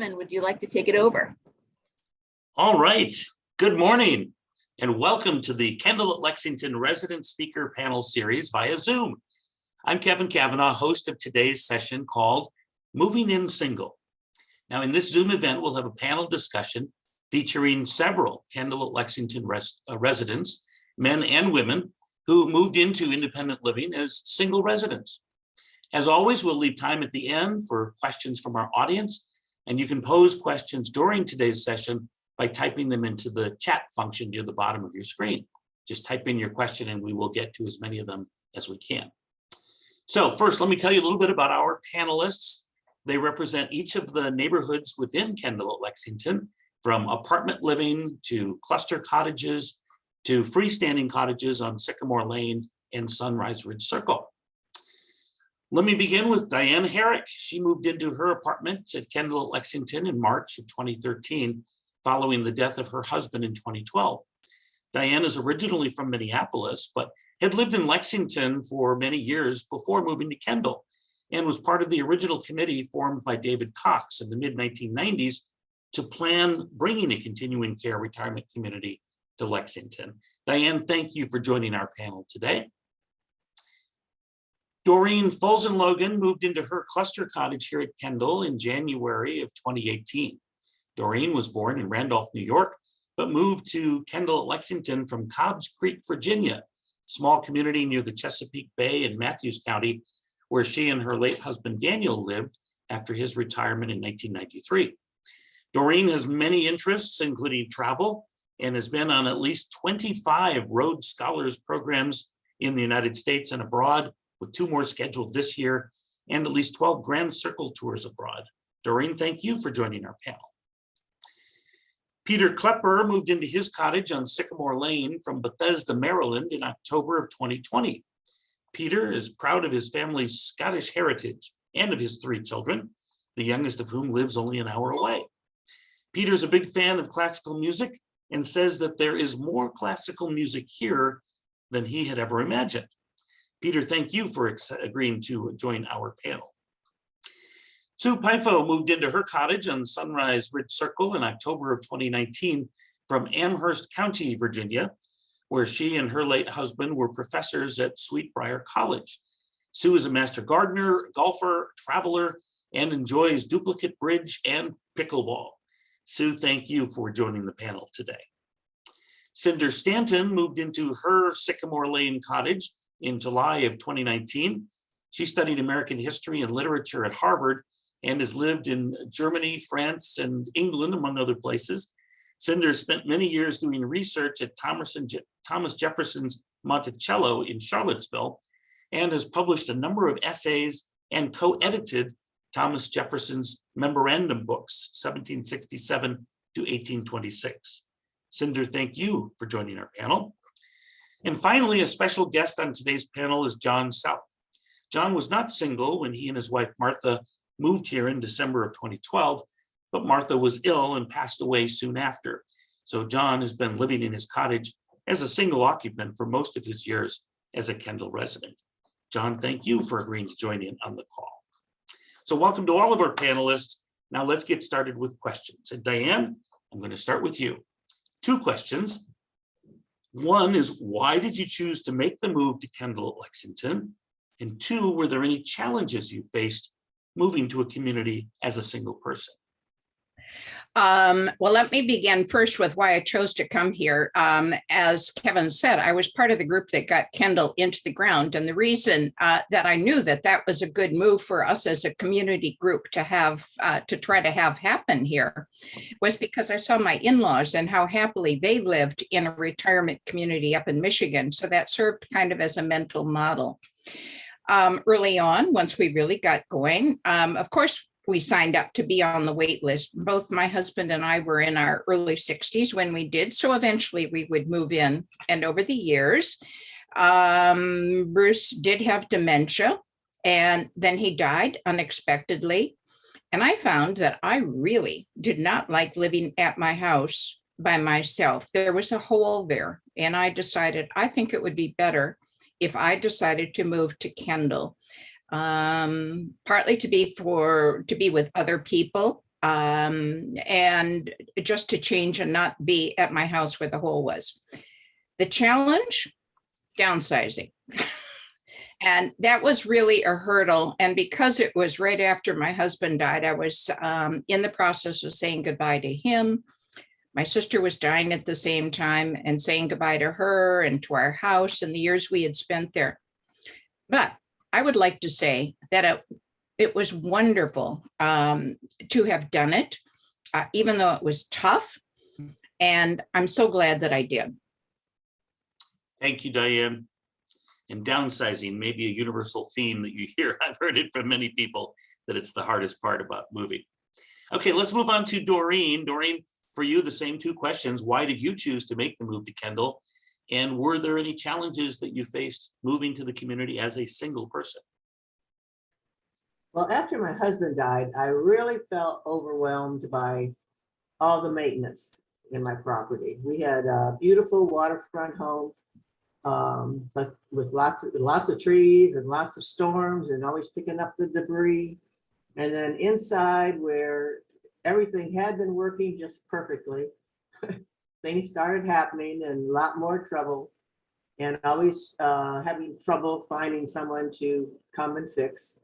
Would you like to take it over? All right. Good morning and welcome to the Kendal at Lexington Resident Speaker Panel Series via Zoom. I'm Kevin Cavanaugh, host of today's session called Moving in Single. Now in this Zoom event, we'll have a panel discussion featuring several Kendal at Lexington residents, men and women, who moved into independent living as single residents. As always, we'll leave time at the end for questions from our audience, and you can pose questions during today's session by typing them into the chat function near the bottom of your screen. Just type in your question and we will get to as many of them as we can. So first, let me tell you a little bit about our panelists. They represent each of the neighborhoods within Kendal at Lexington, from apartment living to cluster cottages to freestanding cottages on Sycamore Lane and Sunrise Ridge Circle. Let me begin with Diane Herrick. She moved into her apartment at Kendal at Lexington in March of 2013, following the death of her husband in 2012. Diane is originally from Minneapolis, but had lived in Lexington for many years before moving to Kendal, and was part of the original committee formed by David Cox in the mid-1990s to plan bringing a continuing care retirement community to Lexington. Diane, thank you for joining our panel today. Doreen Fulzen-Logan moved into her cluster cottage here at Kendal in January of 2018. Doreen was born in Randolph, New York, but moved to Kendal at Lexington from Cobbs Creek, Virginia, small community near the Chesapeake Bay in Matthews County, where she and her late husband Daniel lived after his retirement in 1993. Doreen has many interests, including travel, and has been on at least 25 Rhodes Scholars programs in the United States and abroad, with 2 more scheduled this year, and at least 12 Grand Circle tours abroad. Doreen, thank you for joining our panel. Peter Klepper moved into his cottage on Sycamore Lane from Bethesda, Maryland in October of 2020. Peter is proud of his family's Scottish heritage and of his 3 children, the youngest of whom lives only an hour away. Peter's a big fan of classical music and says that there is more classical music here than he had ever imagined. Peter, thank you for agreeing to join our panel. Sue Pifo moved into her cottage on Sunrise Ridge Circle in October of 2019 from Amherst County, Virginia, where she and her late husband were professors at Sweetbriar College. Sue is a master gardener, golfer, traveler, and enjoys duplicate bridge and pickleball. Sue, thank you for joining the panel today. Cinder Stanton moved into her Sycamore Lane cottage in July of 2019. She studied American history and literature at Harvard and has lived in Germany, France, and England, among other places. Cinder spent many years doing research at Thomas Jefferson's Monticello in Charlottesville, and has published a number of essays and co-edited Thomas Jefferson's memorandum books, 1767 to 1826. Cinder, thank you for joining our panel. And finally, a special guest on today's panel is John South. John was not single when he and his wife Martha moved here in December of 2012, but Martha was ill and passed away soon after. So John has been living in his cottage as a single occupant for most of his years as a Kendal resident. John, thank you for agreeing to join in on the call. So welcome to all of our panelists. Now let's get started with questions. And Diane, I'm going to start with you. 2 questions. One is, why did you choose to make the move to Kendal at Lexington? And 2, were there any challenges you faced moving to a community as a single person? Well, let me begin first with why I chose to come here. As Kevin said, I was part of the group that got Kendal into the ground. And the reason that I knew that that was a good move for us as a community group to have, to try to have happen here was because I saw my in-laws and how happily they lived in a retirement community up in Michigan. So that served kind of as a mental model. Early on, once we really got going, of course, we signed up to be on the wait list. Both my husband and I were in our early 60s when we did. So eventually we would move in. And over the years, Bruce did have dementia, and then he died unexpectedly. And I found that I really did not like living at my house by myself. There was a hole there. And I decided, I think it would be better if I decided to move to Kendal. Partly to be with other people, and just to change and not be at my house where the hole was. The challenge, downsizing. And that was really a hurdle. And because it was right after my husband died, I was in the process of saying goodbye to him. My sister was dying at the same time and saying goodbye to her and to our house and the years we had spent there. But I would like to say that it was wonderful to have done it, even though it was tough. And I'm so glad that I did. Thank you, Diane. And downsizing may be a universal theme that you hear. I've heard it from many people that it's the hardest part about moving. Okay, let's move on to Doreen. Doreen, for you, the same two questions. Why did you choose to make the move to Kendal? And were there any challenges that you faced moving to the community as a single person? Well, after my husband died, I really felt overwhelmed by all the maintenance in my property. We had a beautiful waterfront home, but with lots of trees and lots of storms and always picking up the debris. And then inside where everything had been working just perfectly, things started happening and a lot more trouble, and always having trouble finding someone to come and fix.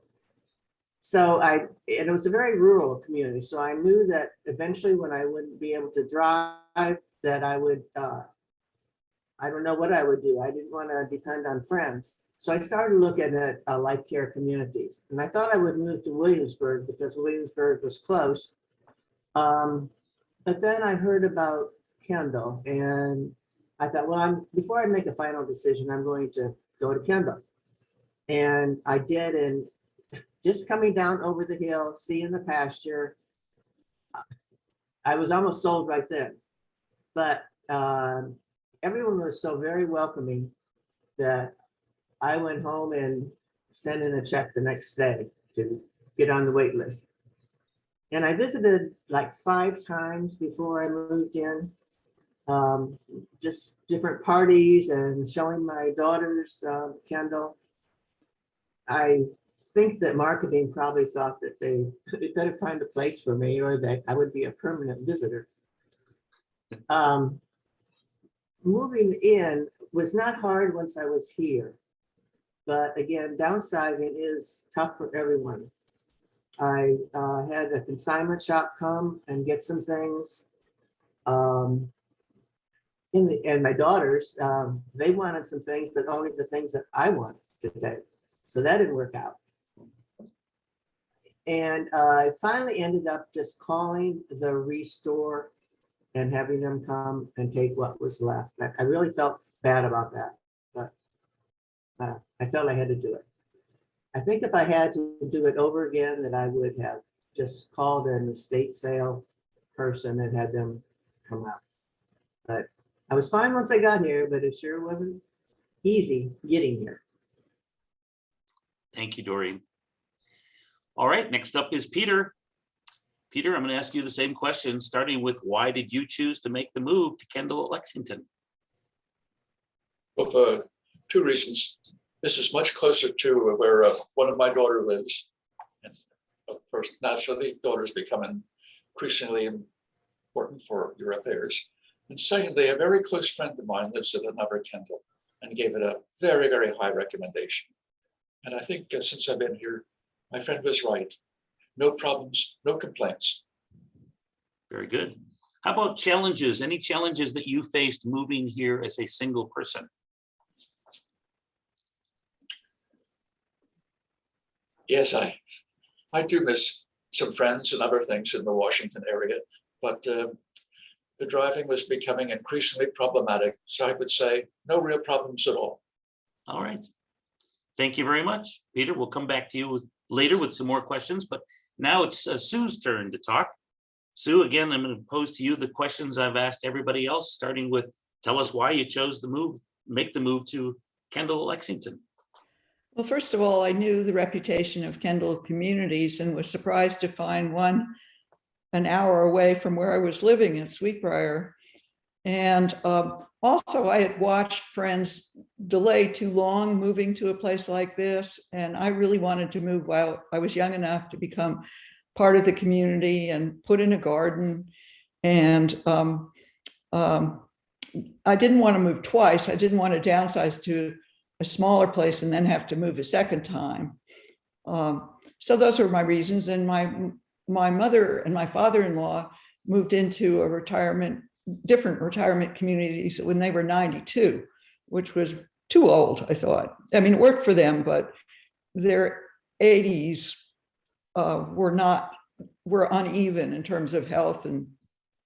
So and it was a very rural community. So I knew that eventually when I wouldn't be able to drive, that I would, I don't know what I would do. I didn't want to depend on friends. So I started looking at life care communities, and I thought I would move to Williamsburg because Williamsburg was close. But then I heard about Kendal, and I thought, well, before I make a final decision, I'm going to go to Kendal. And I did, and just coming down over the hill, seeing the pasture, I was almost sold right then. But everyone was so very welcoming that I went home and sent in a check the next day to get on the wait list. And I visited like 5 times before I moved in, just different parties and showing my daughters Kendal. I think that marketing probably thought that they better find a place for me or that I would be a permanent visitor. Moving in was not hard once I was here. But again, downsizing is tough for everyone. I had a consignment shop come and get some things. And my daughters, they wanted some things, but only the things that I wanted to take. So that didn't work out. And I finally ended up just calling the restore and having them come and take what was left. I really felt bad about that, but I felt I had to do it. I think if I had to do it over again, that I would have just called an estate sale person and had them come out. But I was fine once I got here, but it sure wasn't easy getting here. Thank you, Doreen. All right, next up is Peter. Peter, I'm going to ask you the same question, starting with why did you choose to make the move to Kendal at Lexington? Well, for 2 reasons. This is much closer to where one of my daughter lives. And of course, naturally, daughters become increasingly important for your affairs. And secondly, a very close friend of mine lives at another Kendal and gave it a very, very high recommendation. And I think since I've been here, my friend was right. No problems, no complaints. Very good. How about challenges? Any challenges that you faced moving here as a single person? Yes, I do miss some friends and other things in the Washington area, but the driving was becoming increasingly problematic. So I would say no real problems at all. All right. Thank you very much, Peter. We'll come back to you later with some more questions, but now it's Sue's turn to talk. Sue, again, I'm going to pose to you the questions I've asked everybody else, starting with tell us why you chose the move, make the move to Kendal, Lexington. Well, first of all, I knew the reputation of Kendal communities and was surprised to find one an hour away from where I was living in Sweetbriar. And also, I had watched friends delay too long moving to a place like this, and I really wanted to move while I was young enough to become part of the community and put in a garden. And I didn't want to move twice. I didn't want to downsize to a smaller place and then have to move a second time. So those were my reasons. And my mother and my father-in-law moved into different retirement communities when they were 92, which was too old, I thought. I mean, it worked for them, but their 80s were uneven in terms of health and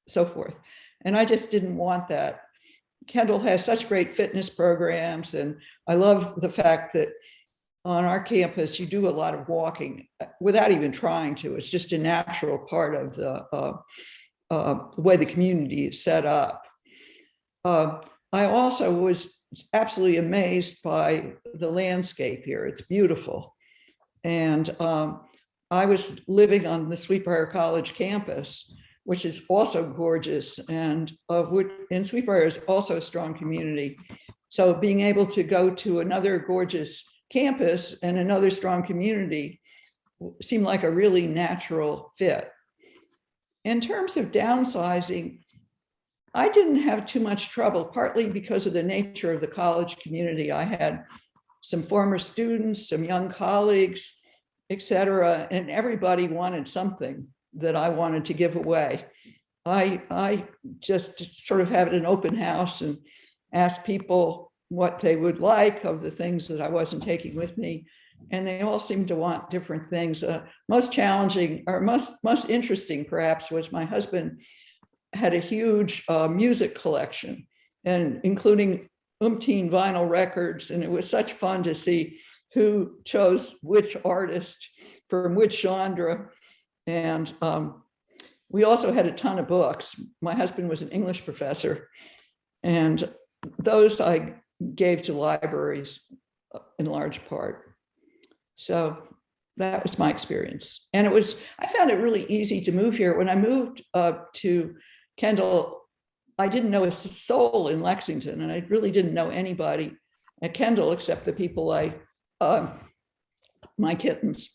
so forth. And I just didn't want that. Kendal has such great fitness programs, and I love the fact that on our campus, you do a lot of walking without even trying to. It's just a natural part of the way the community is set up. I also was absolutely amazed by the landscape here. It's beautiful. And I was living on the Sweetbriar College campus, which is also gorgeous. And Sweetbriar is also a strong community. So being able to go to another gorgeous campus and another strong community seemed like a really natural fit. In terms of downsizing, I didn't have too much trouble, partly because of the nature of the college community. I had some former students, some young colleagues, et cetera, and everybody wanted something that I wanted to give away. I just sort of had an open house and asked people what they would like of the things that I wasn't taking with me. And they all seemed to want different things. Most challenging, or most interesting perhaps, was my husband had a huge music collection, and including umpteen vinyl records. And it was such fun to see who chose which artist from which genre. And we also had a ton of books. My husband was an English professor, and those I gave to libraries in large part. So that was my experience. And I found it really easy to move here. When I moved to Kendal, I didn't know a soul in Lexington, and I really didn't know anybody at Kendal except the people my kittens.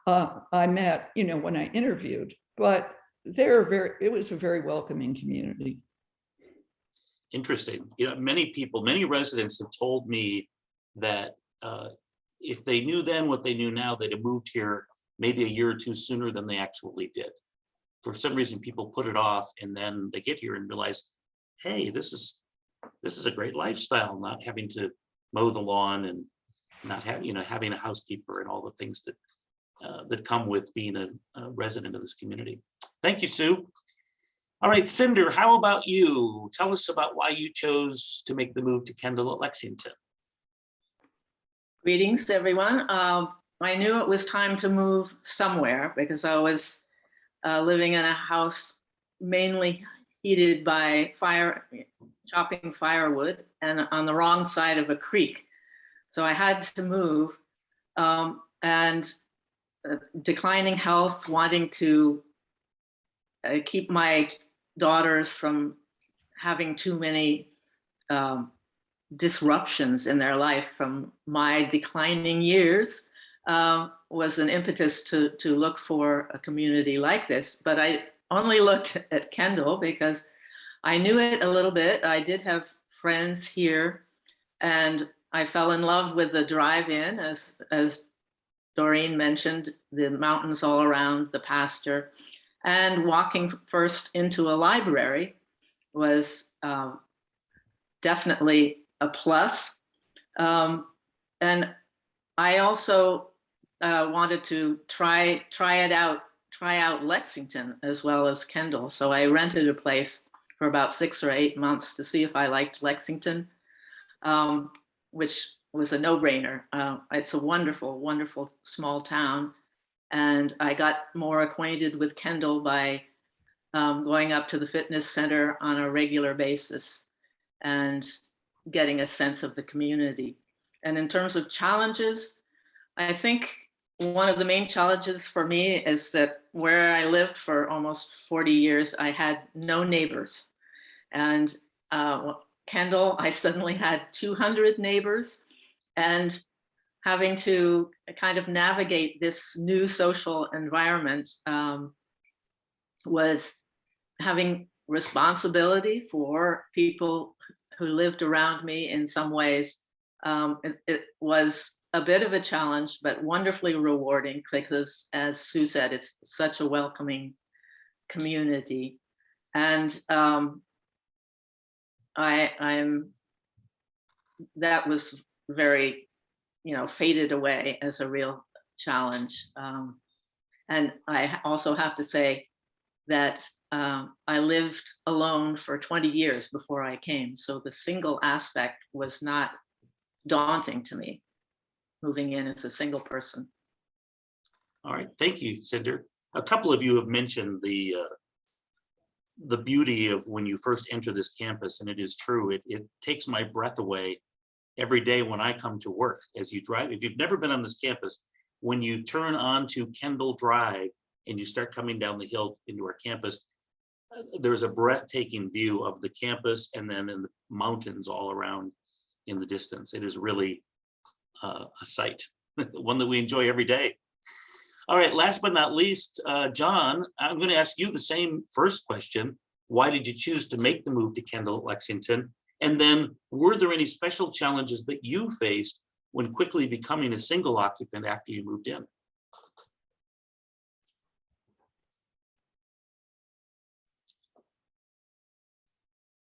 I met, when I interviewed, but it was a very welcoming community. Interesting. Many residents have told me that if they knew then what they knew now, they'd have moved here maybe a year or two sooner than they actually did. For some reason, people put it off, and then they get here and realize, hey, this is a great lifestyle, not having to mow the lawn and not having a housekeeper and all the things that come with being a resident of this community. Thank you, Sue. All right, Cinder, how about you? Tell us about why you chose to make the move to Kendal at Lexington. Greetings, everyone. I knew it was time to move somewhere because I was living in a house mainly heated by chopping firewood, and on the wrong side of a creek. So I had to move, and declining health, wanting to keep my daughters from having too many disruptions in their life from my declining years was an impetus to look for a community like this. But I only looked at Kendal because I knew it a little bit. I did have friends here, and I fell in love with the drive-in, as Doreen mentioned, the mountains all around, the pasture, and walking first into a library was definitely a plus. And I also wanted to try out Lexington as well as Kendal. So I rented a place for about 6 or 8 months to see if I liked Lexington, which was a no-brainer. It's a wonderful, wonderful small town. And I got more acquainted with Kendal by going up to the fitness center on a regular basis and getting a sense of the community. And in terms of challenges, I think one of the main challenges for me is that where I lived for almost 40 years, I had no neighbors. And Kendal, I suddenly had 200 neighbors. And having to kind of navigate this new social environment was having responsibility for people who lived around me in some ways. It was a bit of a challenge, but wonderfully rewarding because, as Sue said, it's such a welcoming community. And that was very, faded away as a real challenge. And I also have to say that I lived alone for 20 years before I came. So the single aspect was not daunting to me, moving in as a single person. All right, thank you, Cinder. A couple of you have mentioned the beauty of when you first enter this campus, and it is true. It takes my breath away every day when I come to work. As you drive, if you've never been on this campus, when you turn onto Kendal Drive and you start coming down the hill into our campus, there's a breathtaking view of the campus and then in the mountains all around in the distance. It is really a sight, one that we enjoy every day. All right, last but not least, John, I'm going to ask you the same first question. Why did you choose to make the move to Kendal, Lexington? And then were there any special challenges that you faced when quickly becoming a single occupant after you moved in?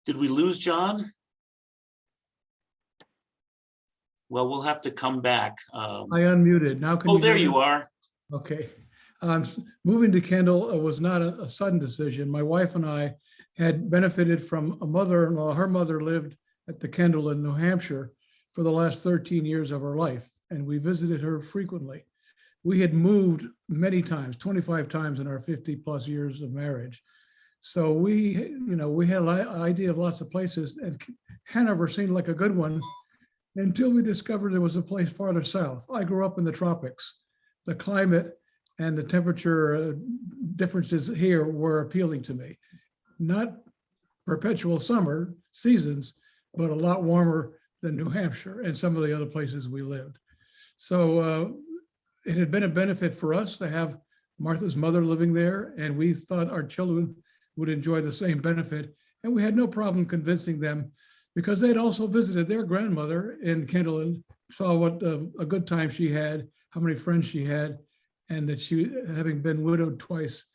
Did we lose John? Well, we'll have to come back. I unmuted. Now can Oh, you there hear you me? are. Okay. Moving to Kendal was not a sudden decision. My wife and I had benefited from a mother-in-law. Her mother lived at the Kendal in New Hampshire for the last 13 years of her life, and we visited her frequently. We had moved many times, 25 times in our 50 plus years of marriage. So we had an idea of lots of places, and Hanover seemed like a good one until we discovered there was a place farther south. I grew up in the tropics. The climate and the temperature differences here were appealing to me. Not perpetual summer seasons, but a lot warmer than New Hampshire and some of the other places we lived. So it had been a benefit for us to have Martha's mother living there, and we thought our children would enjoy the same benefit. And we had no problem convincing them, because they'd also visited their grandmother in Kendal and saw what a good time she had, how many friends she had, and that she, having been widowed twice,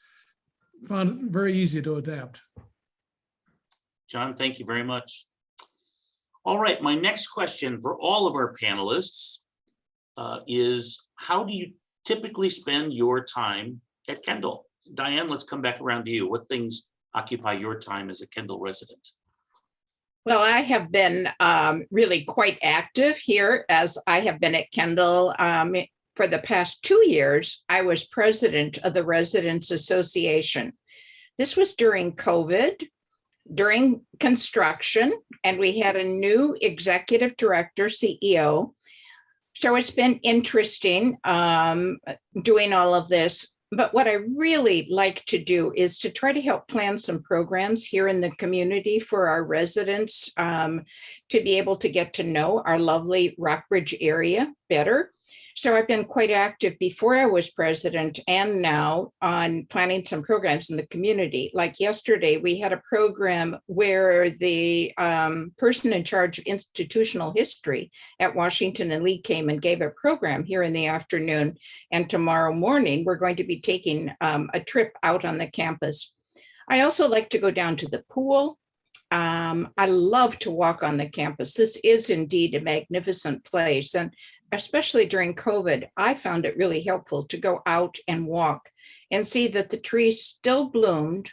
found it very easy to adapt. John, thank you very much. All right, my next question for all of our panelists is, how do you typically spend your time at Kendal? Diane, let's come back around to you. What things occupy your time as a Kendal resident? Well, I have been really quite active here, as I have been at Kendal. For the past 2 years, I was president of the Residents Association. This was during COVID, during construction, and we had a new executive director, CEO. So it's been interesting doing all of this. But what I really like to do is to try to help plan some programs here in the community for our residents to be able to get to know our lovely Rockbridge area better. So I've been quite active before I was president and now on planning some programs in the community. Like yesterday, we had a program where the person in charge of institutional history at Washington and Lee came and gave a program here in the afternoon. And tomorrow morning, we're going to be taking a trip out on the campus. I also like to go down to the pool. I love to walk on the campus. This is indeed a magnificent place. And especially during COVID, I found it really helpful to go out and walk and see that the trees still bloomed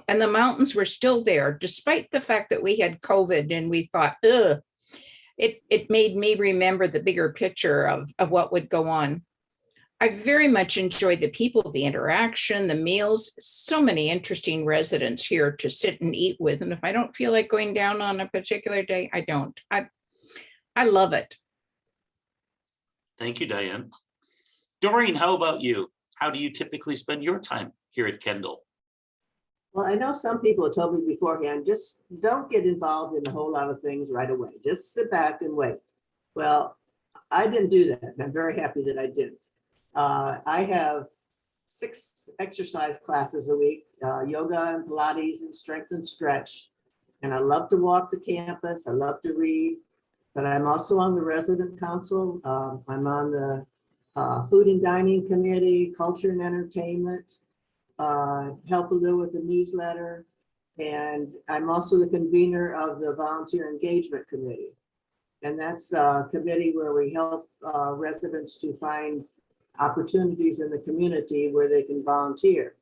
and the mountains were still there, despite the fact that we had COVID and we thought, ugh. It made me remember the bigger picture of what would go on. I very much enjoyed the people, the interaction, the meals, so many interesting residents here to sit and eat with. And if I don't feel like going down on a particular day, I don't. I love it. Thank you, Diane. Doreen, how about you? How do you typically spend your time here at Kendal? Well, I know some people have told me beforehand, just don't get involved in a whole lot of things right away. Just sit back and wait. Well, I didn't do that. And I'm very happy that I didn't. I have 6 exercise classes a week, yoga and Pilates and strength and stretch. And I love to walk the campus. I love to read, but I'm also on the resident council. I'm on the food and dining committee, culture and entertainment, help a little with the newsletter. And I'm also the convener of the volunteer engagement committee. And that's a committee where we help residents to find opportunities in the community where they can volunteer.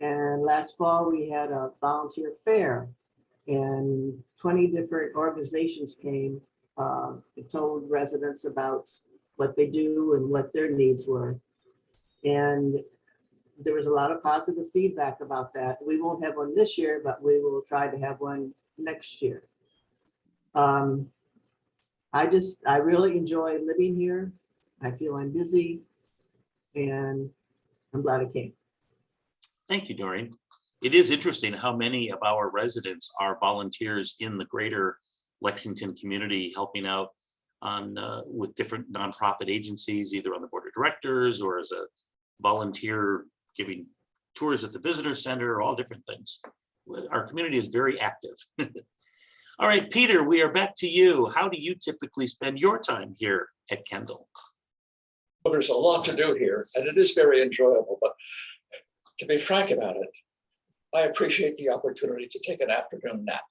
And last fall, we had a volunteer fair and 20 different organizations came and told residents about what they do and what their needs were. And there was a lot of positive feedback about that. We won't have one this year, but we will try to have one next year. I really enjoy living here. I feel I'm busy and I'm glad I came. Thank you, Doreen. It is interesting how many of our residents are volunteers in the greater Lexington community, helping out on with different nonprofit agencies, either on the board of directors or as a volunteer giving tours at the visitor center, all different things. Our community is very active. All right, Peter, we are back to you. How do you typically spend your time here at Kendal? Well, there's a lot to do here, and it is very enjoyable. But to be frank about it, I appreciate the opportunity to take an afternoon nap.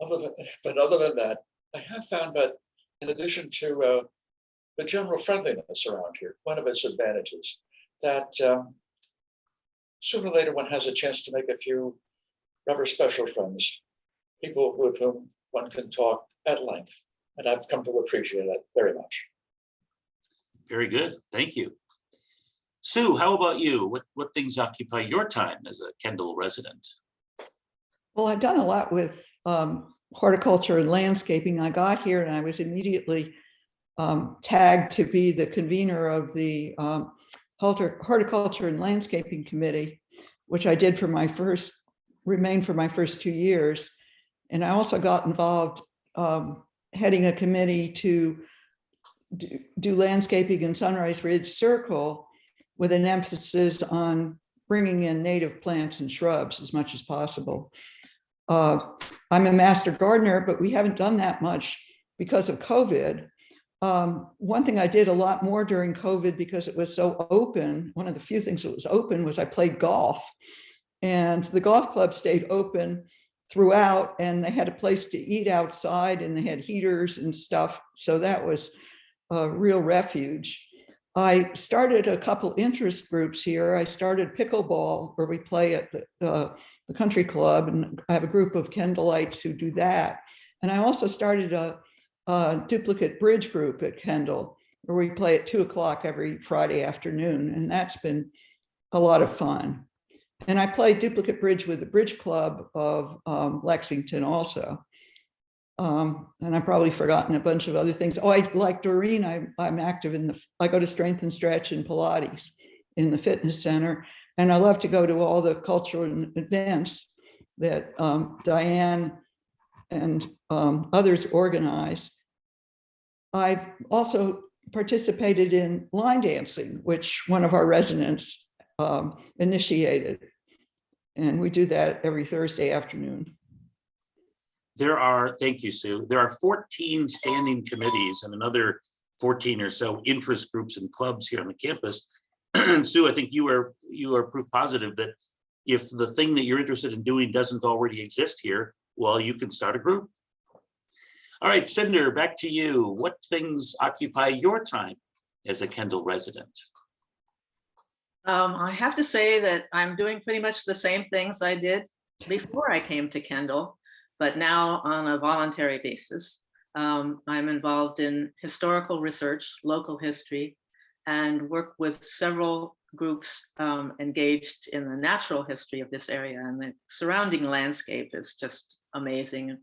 Other than that, I have found that in addition to the general friendliness around here, one of its advantages, that sooner or later one has a chance to make a few rather special friends, people with whom one can talk at length. And I've come to appreciate that very much. Very good, thank you. Sue, how about you? What things occupy your time as a Kendal resident? Well, I've done a lot with horticulture and landscaping. I got here and I was immediately tagged to be the convener of the horticulture and landscaping committee, which I did for remained for my first 2 years. And I also got involved heading a committee to do landscaping in Sunrise Ridge Circle with an emphasis on bringing in native plants and shrubs as much as possible. I'm a master gardener, but we haven't done that much because of COVID. One thing I did a lot more during COVID because it was so open, one of the few things that was open was I played golf. And the golf club stayed open throughout and they had a place to eat outside and they had heaters and stuff. So that was a real refuge. I started a couple interest groups here. I started pickleball where we play at the country club, and I have a group of Kendalites who do that. And I also started a duplicate bridge group at Kendal where we play at 2 o'clock every Friday afternoon. And that's been a lot of fun. And I play duplicate bridge with the Bridge Club of Lexington also. And I've probably forgotten a bunch of other things. Oh, I like Doreen, I'm active I go to Strength and Stretch and Pilates in the fitness center. And I love to go to all the cultural events that Diane and others organize. I've also participated in line dancing, which one of our residents initiated. And we do that every Thursday afternoon. Thank you, Sue. There are 14 standing committees and another 14 or so interest groups and clubs here on the campus. And Sue, I think you are proof positive that if the thing that you're interested in doing doesn't already exist here, well, you can start a group. All right, Cinder, back to you. What things occupy your time as a Kendal resident? I have to say that I'm doing pretty much the same things I did before I came to Kendal, but now on a voluntary basis. I'm involved in historical research, local history, and work with several groups engaged in the natural history of this area, and the surrounding landscape is just amazing,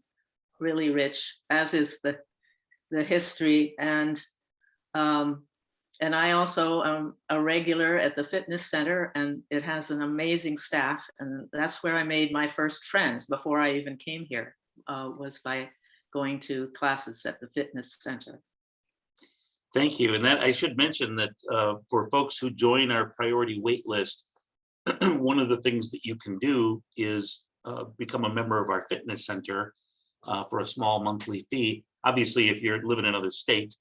really rich, as is the history. And I also am a regular at the fitness center, and it has an amazing staff. And that's where I made my first friends before I even came here, was by going to classes at the fitness center. Thank you. And that I should mention that for folks who join our priority wait list, one of the things that you can do is become a member of our fitness center for a small monthly fee. Obviously, if you live in another state,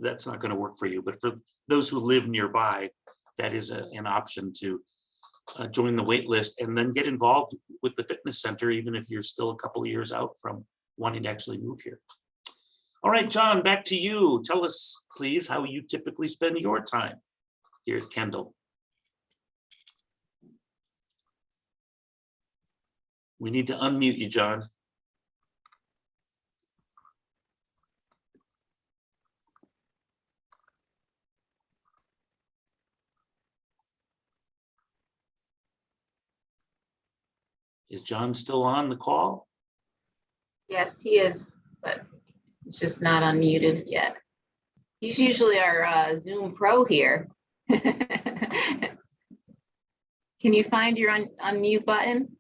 that's not going to work for you. But for those who live nearby, that is an option to join the wait list and then get involved with the fitness center, even if you're still a couple of years out from wanting to actually move here. All right, John, back to you. Tell us, please, how you typically spend your time here at Kendal. We need to unmute you, John. Is John still on the call? Yes, he is, but he's just not unmuted yet. He's usually our Zoom pro here. Can you find your unmute button?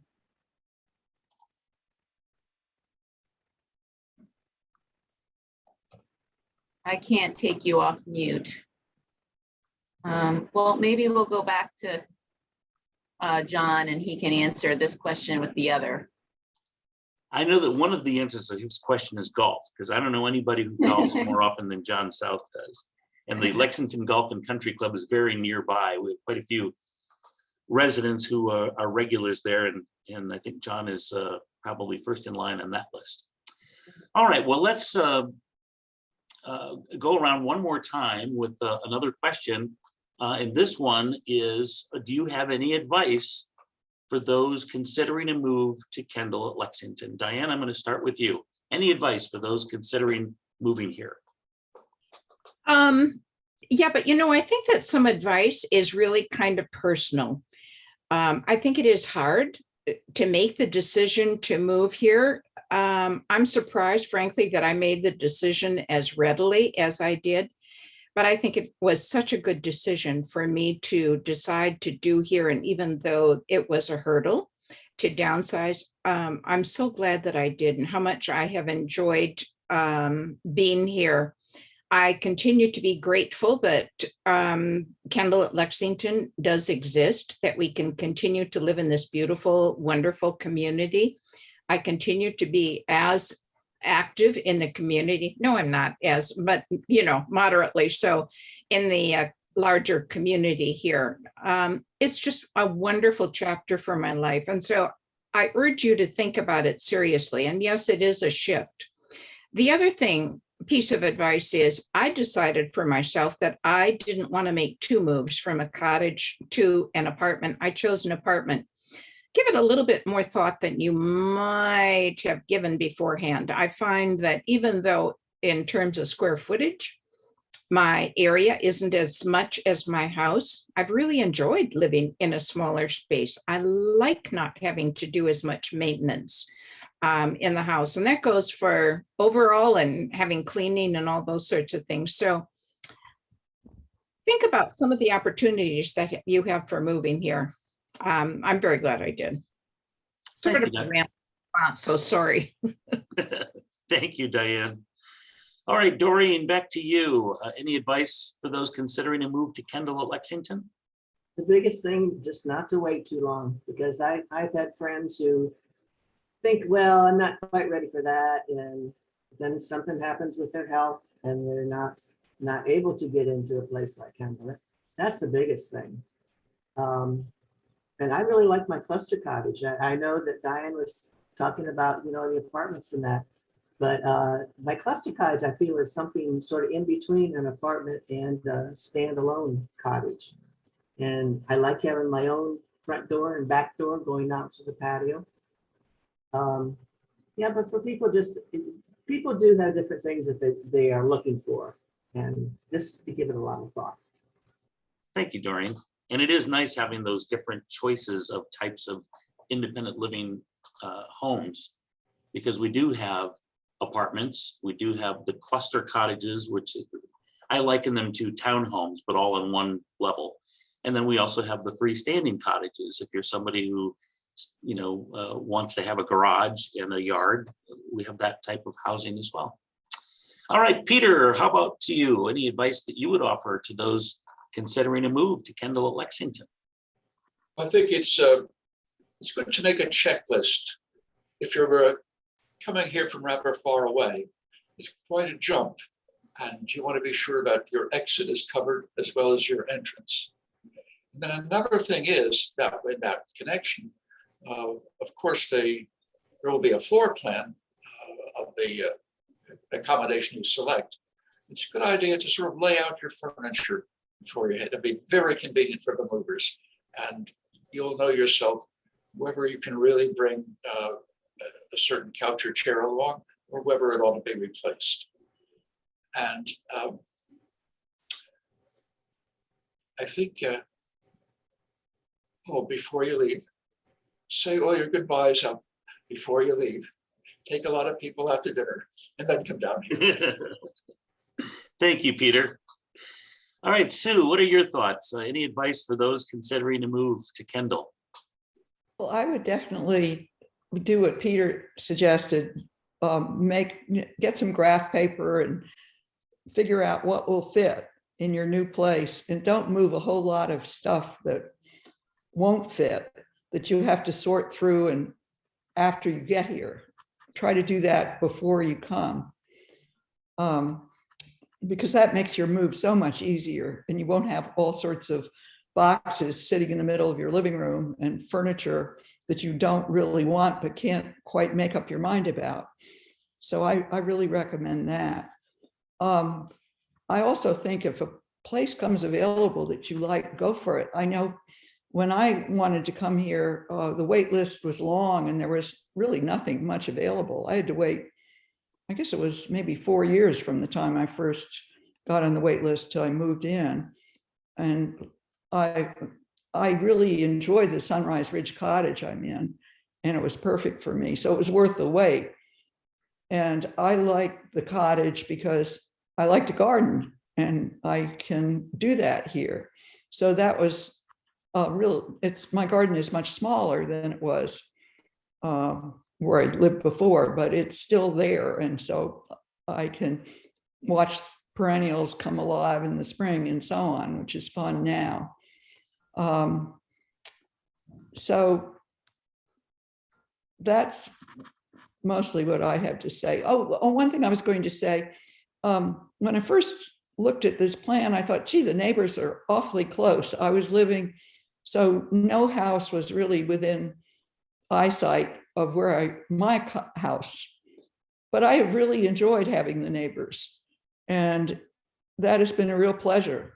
I can't take you off mute. Well, maybe we'll go back to John and he can answer this question with the other. I know that one of the answers to his question is golf, because I don't know anybody who golfs more often than John South does. And the Lexington Golf and Country Club is very nearby. We have quite a few residents who are regulars there, and I think John is probably first in line on that list. All right, well, let's go around one more time with another question. And this one is, do you have any advice for those considering a move to Kendal at Lexington? Diane, I'm going to start with you. Any advice for those considering moving here? Yeah, but I think that some advice is really kind of personal. I think it is hard to make the decision to move here. I'm surprised, frankly, that I made the decision as readily as I did. But I think it was such a good decision for me to decide to do here. And even though it was a hurdle to downsize, I'm so glad that I did and how much I have enjoyed being here. I continue to be grateful that Kendal at Lexington does exist, that we can continue to live in this beautiful, wonderful community. I continue to be as active in the community. No, I'm not as, but moderately so in the larger community here. It's just a wonderful chapter for my life. And so I urge you to think about it seriously. And yes, it is a shift. The other piece of advice is I decided for myself that I didn't want to make two moves from a cottage to an apartment. I chose an apartment. Give it a little bit more thought than you might have given beforehand. I find that even though in terms of square footage, my area isn't as much as my house, I've really enjoyed living in a smaller space. I like not having to do as much maintenance in the house. And that goes for overall and having cleaning and all those sorts of things. So think about some of the opportunities that you have for moving here. I'm very glad I did. Sort of a rant, so sorry. Thank you, Diane. All right, Doreen, back to you. Any advice for those considering a move to Kendal at Lexington? The biggest thing, just not to wait too long, because I've had friends who think, well, I'm not quite ready for that. And then something happens with their health and they're not able to get into a place like Kendal. That's the biggest thing. And I really like my cluster cottage. I know that Diane was talking about, the apartments and that, but my cluster cottage, I feel, is something sort of in between an apartment and a standalone cottage. And I like having my own front door and back door going out to the patio. Yeah, but for people do have different things that they are looking for. And just to give it a lot of thought. Thank you, Doreen. And it is nice having those different choices of types of independent living homes, because we do have apartments, we do have the cluster cottages, which I liken them to townhomes, but all on one level. And then we also have the freestanding cottages. If you're somebody who wants to have a garage and a yard. We have that type of housing as well. All right, Peter, how about to you? Any advice that you would offer to those considering a move to Kendal at Lexington? I think it's good to make a checklist. If you're coming here from rather far away, it's quite a jump, and you want to be sure that your exit is covered as well as your entrance. And then another thing is that in that connection, of course, there will be a floor plan of the accommodation you select. It's a good idea to sort of lay out your furniture before you head. It'll be very convenient for the movers, and you'll know yourself whether you can really bring a certain couch or chair along, or whether it ought to be replaced. And I think, before you leave, say all your goodbyes up before you leave. Take a lot of people out to dinner and then come down here. Thank you, Peter. All right, Sue, what are your thoughts? Any advice for those considering a move to Kendal? Well, I would definitely do what Peter suggested. Get some graph paper and figure out what will fit in your new place, and don't move a whole lot of stuff that won't fit, that you have to sort through and after you get here. Try to do that before you come, because that makes your move so much easier, and you won't have all sorts of boxes sitting in the middle of your living room and furniture that you don't really want but can't quite make up your mind about. So I really recommend that. I also think if a place comes available that you like, go for it. I know when I wanted to come here, the wait list was long and there was really nothing much available. I had to wait, I guess it was maybe 4 years from the time I first got on the wait list till I moved in. And I really enjoyed the Sunrise Ridge Cottage I'm in, and it was perfect for me. So it was worth the wait. And I like the cottage because I like to garden, and I can do that here. So that was my garden is much smaller than it was where I lived before, but it's still there. And so I can watch perennials come alive in the spring and so on, which is fun now. So that's mostly what I have to say. Oh, one thing I was going to say, when I first looked at this plan, I thought, gee, the neighbors are awfully close. I was living, so no house was really within eyesight of my house, but I have really enjoyed having the neighbors, and that has been a real pleasure.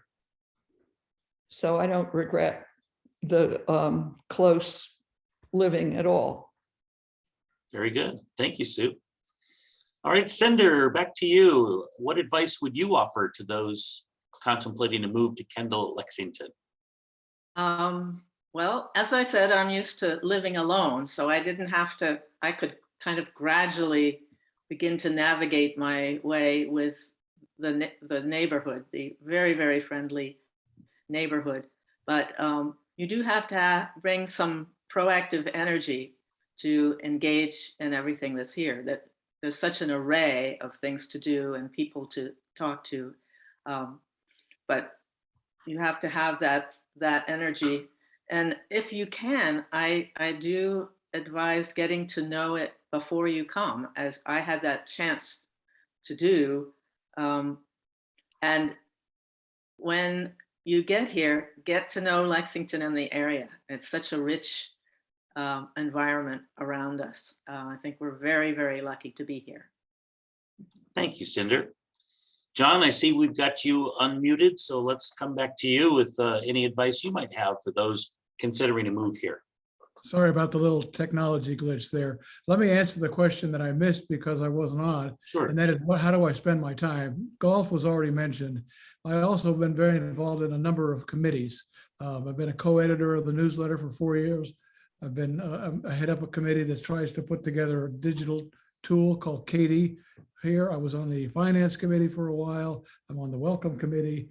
So I don't regret the close living at all. Very good. Thank you, Sue. All right, Cinder, back to you. What advice would you offer to those contemplating a move to Kendal at Lexington? Well, as I said, I'm used to living alone, so I could kind of gradually begin to navigate my way with the neighborhood, the very, very friendly neighborhood. But you do have to bring some proactive energy to engage in everything that's here. That there's such an array of things to do and people to talk to, but you have to have that energy. And if you can, I do advise getting to know it before you come, as I had that chance to do. And when you get here, get to know Lexington and the area. It's such a rich environment around us. I think we're very, very lucky to be here. Thank you, Cinder. John, I see we've got you unmuted, so let's come back to you with any advice you might have for those considering a move here. Sorry about the little technology glitch there. Let me answer the question that I missed because I wasn't on. Sure. And that is, how do I spend my time? Golf was already mentioned. I also have been very involved in a number of committees. I've been a co-editor of the newsletter for 4 years. I've been I head up a committee that tries to put together a digital tool called Katie here. I was on the finance committee for a while. I'm on the welcome committee.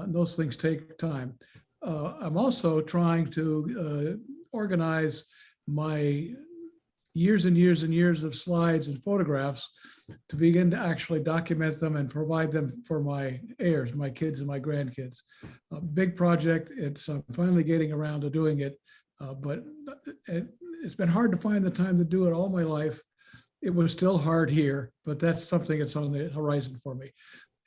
Those things take time. I'm also trying to organize my years and years and years of slides and photographs to begin to actually document them and provide them for my heirs, my kids and my grandkids. A big project. I'm finally getting around to doing it, but it's been hard to find the time to do it all my life. It was still hard here, but that's something that's on the horizon for me.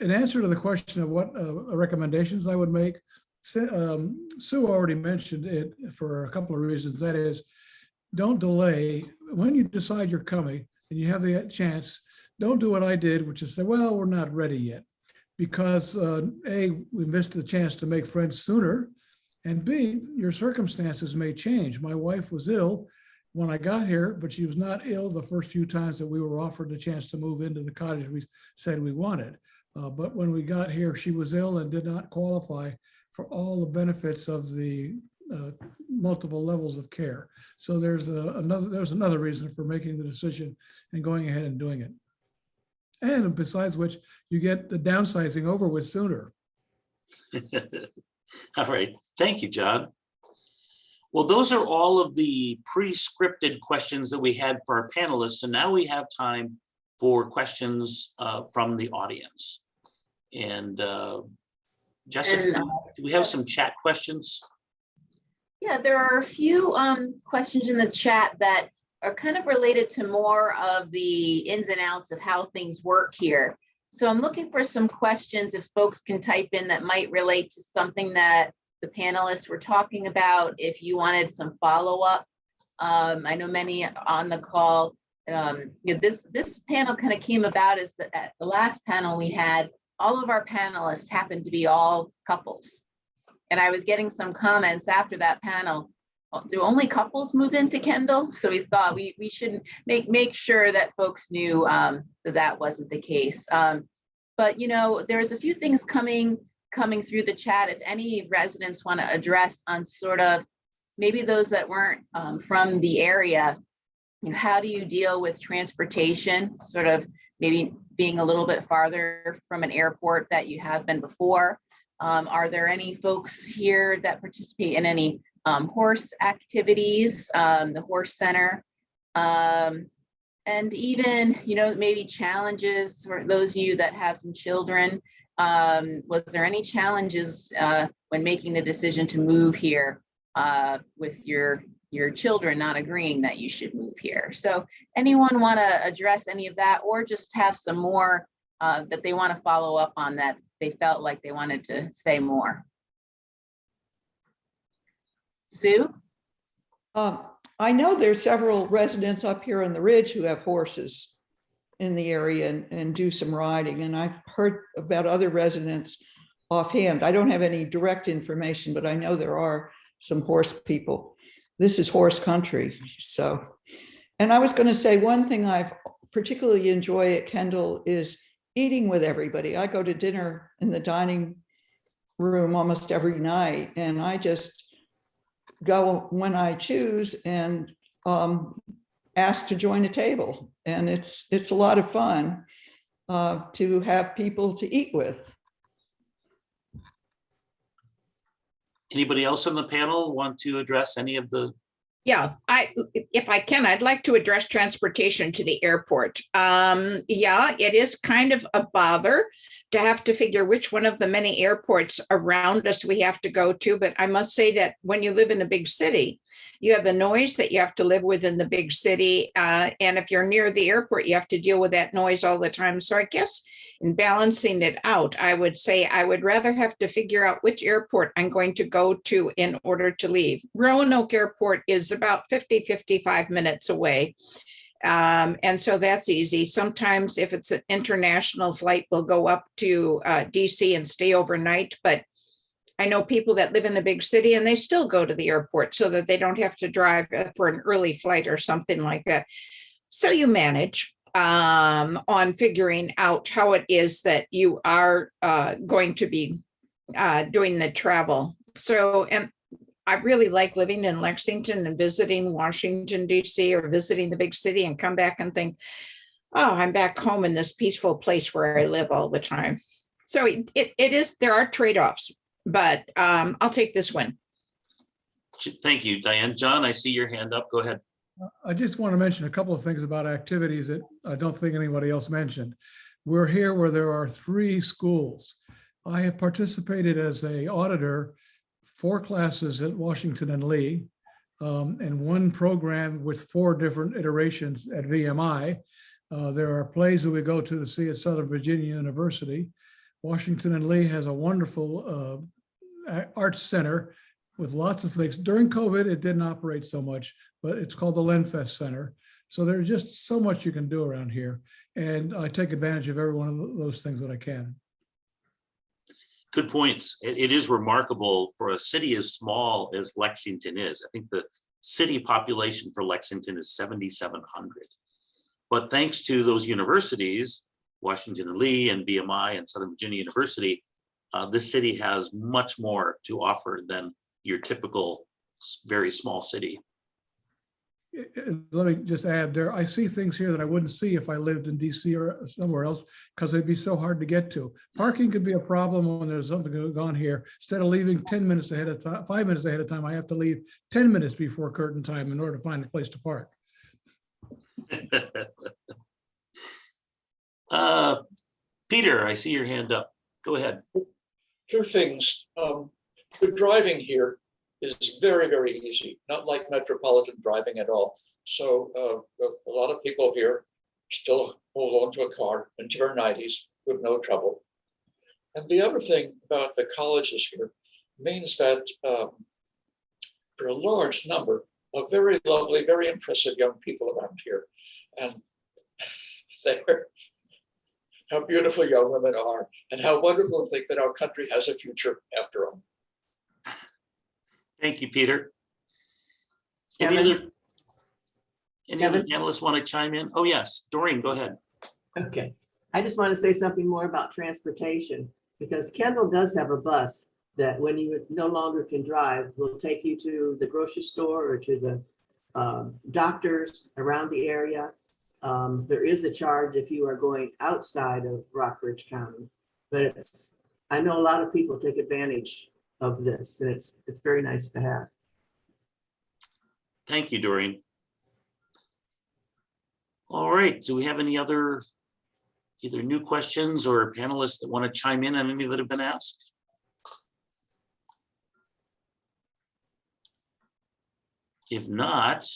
In answer to the question of what recommendations I would make, Sue already mentioned it for a couple of reasons. That is, don't delay. When you decide you're coming and you have the chance, don't do what I did, which is say, well, we're not ready yet. Because A, we missed the chance to make friends sooner. And B, your circumstances may change. My wife was ill when I got here, but she was not ill the first few times that we were offered the chance to move into the cottage we said we wanted. But when we got here, she was ill and did not qualify for all the benefits of the multiple levels of care. So there's another reason for making the decision and going ahead and doing it. And besides which, you get the downsizing over with sooner. All right, thank you, John. Well, those are all of the pre-scripted questions that we had for our panelists, and now we have time for questions from the audience. And Jessica, do we have some chat questions? Yeah, there are a few questions in the chat that are kind of related to more of the ins and outs of how things work here. So I'm looking for some questions if folks can type in that might relate to something that the panelists were talking about. If you wanted some follow-up, I know many on the call. This panel kind of came about as at the last panel we had. All of our panelists happened to be all couples. And I was getting some comments after that panel, do only couples move into Kendal? So we thought we should make sure that folks knew that wasn't the case. But there's a few things coming through the chat. If any residents want to address on sort of maybe those that weren't from the area, how do you deal with transportation, sort of maybe being a little bit farther from an airport that you have been before? Are there any folks here that participate in any horse activities, the horse center, and even, maybe challenges for those of you that have some children? Was there any challenges when making the decision to move here with your children not agreeing that you should move here? So anyone want to address any of that, or just have some more that they want to follow up on that they felt like they wanted to say more? Sue? I know there's several residents up here on the ridge who have horses in the area and do some riding. And I've heard about other residents offhand. I don't have any direct information, but I know there are some horse people. This is horse country. So, and I was going to say one thing I've particularly enjoy at Kendal is eating with everybody. I go to dinner in the dining room almost every night, and I just go when I choose and ask to join a table. And it's a lot of fun to have people to eat with. Anybody else on the panel want to address any of the? Yeah, if I can, I'd like to address transportation to the airport. Yeah, it is kind of a bother to have to figure which one of the many airports around us we have to go to. But I must say that when you live in a big city, you have the noise that you have to live with in the big city. And if you're near the airport, you have to deal with that noise all the time. So I guess in balancing it out, I would say I would rather have to figure out which airport I'm going to go to in order to leave. Roanoke Airport is about 55 minutes away. And so that's easy. Sometimes if it's an international flight, we'll go up to DC and stay overnight. But I know people that live in a big city and they still go to the airport so that they don't have to drive for an early flight or something like that. So you manage on figuring out how it is that you are going to be doing the travel. So, and I really like living in Lexington and visiting Washington, D.C. or visiting the big city and come back and think, oh, I'm back home in this peaceful place where I live all the time. So it is, there are trade-offs, but I'll take this one. Thank you, Diane. John, I see your hand up. Go ahead. I just want to mention a couple of things about activities that I don't think anybody else mentioned. We're here where there are 3 schools. I have participated as an auditor, 4 classes at Washington and Lee, and 1 program with 4 different iterations at VMI. There are plays that we go to see at Southern Virginia University. Washington and Lee has a wonderful arts center with lots of things. During COVID, it didn't operate so much, but it's called the Lenfest Center. So there's just so much you can do around here. And I take advantage of every one of those things that I can. Good points. It is remarkable for a city as small as Lexington is. I think the city population for Lexington is 7,700. But thanks to those universities, Washington and Lee and BMI and Southern Virginia University, this city has much more to offer than your typical very small city. Let me just add there, I see things here that I wouldn't see if I lived in DC or somewhere else because they'd be so hard to get to. Parking could be a problem when there's something going on here. Instead of leaving 10 minutes ahead of time, 5 minutes ahead of time, I have to leave 10 minutes before curtain time in order to find a place to park. Peter, I see your hand up. Go ahead. 2 things. The driving here is very, very easy, not like metropolitan driving at all. So a lot of people here still hold on to a car into their 90s with no trouble. And the other thing about the colleges here means that there are a large number of very lovely, very impressive young people around here. And they're how beautiful young women are and how wonderful to think that our country has a future after all. Thank you, Peter. Kevin? Any other panelists want to chime in? Oh, yes, Doreen, go ahead. Okay, I just want to say something more about transportation, because Kendal does have a bus that when you no longer can drive, will take you to the grocery store or to the doctors around the area. There is a charge if you are going outside of Rockbridge County, but I know a lot of people take advantage of this, and it's very nice to have. Thank you, Doreen. All right, do we have any other either new questions or panelists that want to chime in on any that have been asked? If not,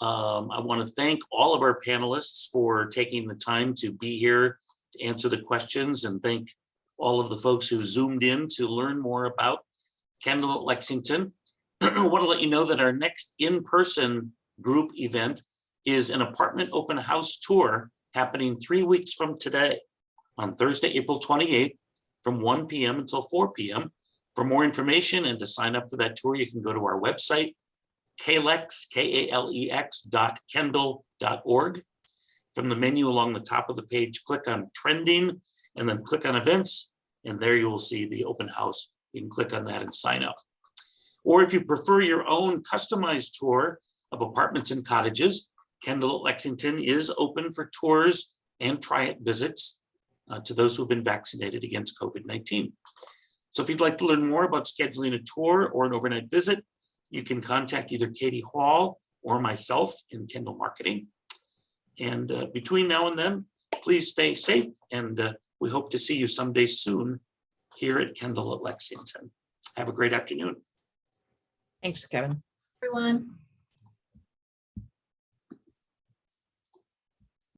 I want to thank all of our panelists for taking the time to be here to answer the questions, and thank all of the folks who zoomed in to learn more about Kendal at Lexington. I want to let you know that our next in-person group event is an apartment open house tour happening 3 weeks from today on Thursday, April 28th from 1 p.m. until 4 p.m. For more information and to sign up for that tour, you can go to our website, kalex.kendal.org. From the menu along the top of the page, click on trending and then click on events, and there you will see the open house. You can click on that and sign up. Or if you prefer your own customized tour of apartments and cottages, Kendal at Lexington is open for tours and try-it visits to those who've been vaccinated against COVID-19. So if you'd like to learn more about scheduling a tour or an overnight visit, you can contact either Katie Hall or myself in Kendal Marketing. And between now and then, please stay safe, and we hope to see you someday soon here at Kendal at Lexington. Have a great afternoon. Thanks, Kevin. Everyone.